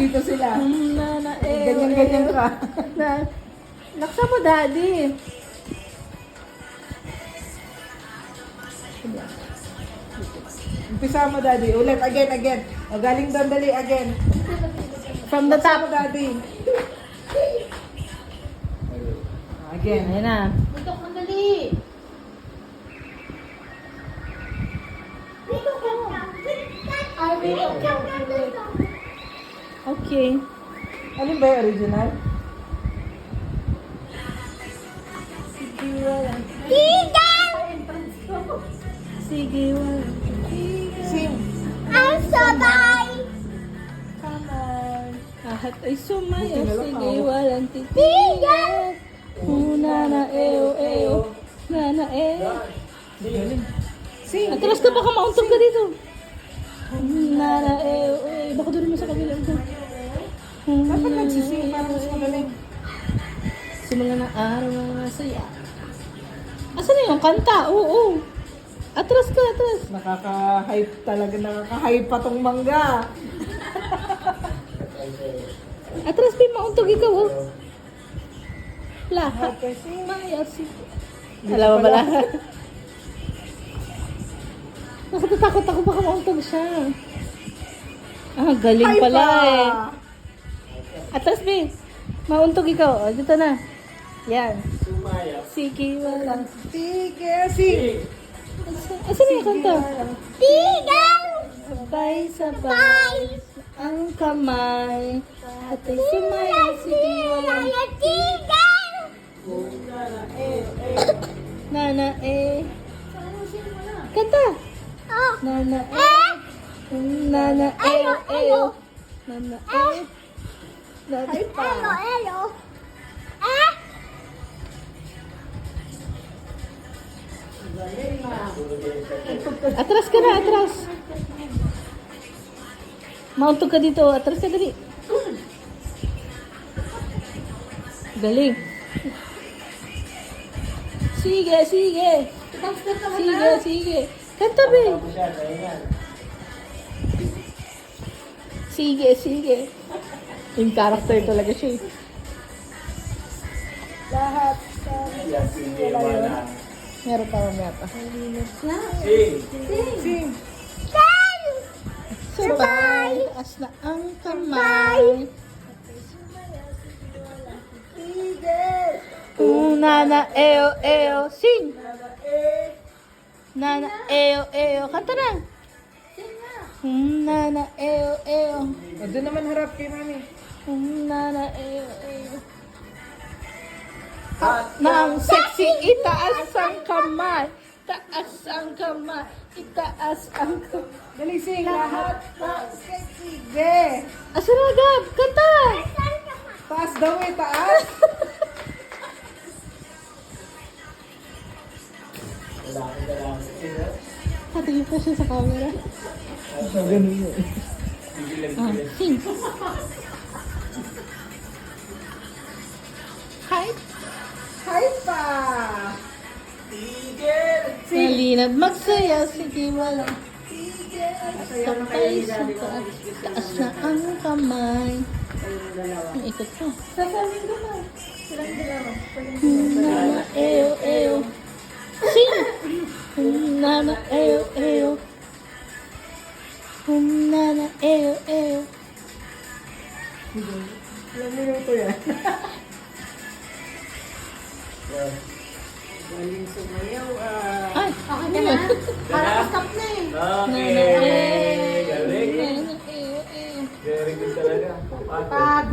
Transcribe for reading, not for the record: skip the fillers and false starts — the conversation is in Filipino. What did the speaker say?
dito sila. Ganyan-ganyan ka. Laksa mo, daddy. Umpisa mo, daddy. Ulit, again. O, galing doon, dali, again. From the Umpisa mo, top. daddy. Again. Ayan na. Butok na dali. Ay, Okay. Ano ba yung original? Sige, wala. Sing. Come on. Kahit ay sumaya, Buti na lang sige, ako. walang titigil. Nana, eo. Nana, Galing. Sing. Atras ka, baka mauntog ka dito. Nana, eo. Baka doon mo sa kabila. Dapat nagsising para mas magaling. Simula ng araw ng masaya. Asan na yung kanta? Oo. Atras ka, atras. Nakaka-hype talaga. Nakaka-hype pa tong mangga. Atras, Pim, mauntog ikaw, oh. Lahat. Maya, sige. Alam mo ba lahat? Nakatatakot ako, baka mauntog siya. Ah, galing Hype pala pa! eh. Atras, Pim. Mauntog ikaw. O, dito na. Yan. Sige, wala. Sige, sing. Asan na yung kanta? Sabay-sabay ang kamay. At ay sumaya, sige, wala. Nana, Kanta! Nana, Nana, Nana, Nana, Hype pa. Atras ka na, atras. Mauntog ka dito. Atras ka, dali. Galing. Sige. Sige. Kanta, be. Sige. Yung character talaga siya. Lahat. Meron pa, mamaya pa. Sing. Sabay, taas na ang kamay. Nana, eo, sing. Nana, eo, kanta na. Nana, eo. O, doon naman harap kay mami. Nana, eo. Nang sexy, itaas ang kamay. Itaas ang kamay. Dali, sing. Lahat. Sige. Asan na, Gab? Kanta! Taas daw eh, taas. Patingin pa siya sa camera. Ganun yun. Sing. Hi. Hype pa. Malinad magsaya, sige wala. Sabay sa taas na ang kamay. Ang ikot ko. Sasabihin ko na. Nana, eo. Sing! Nana, eo. Nana, eo. Ilang minuto yan? Galing sumayaw ah. Ay, Okay na. Para stop na eh. Nana,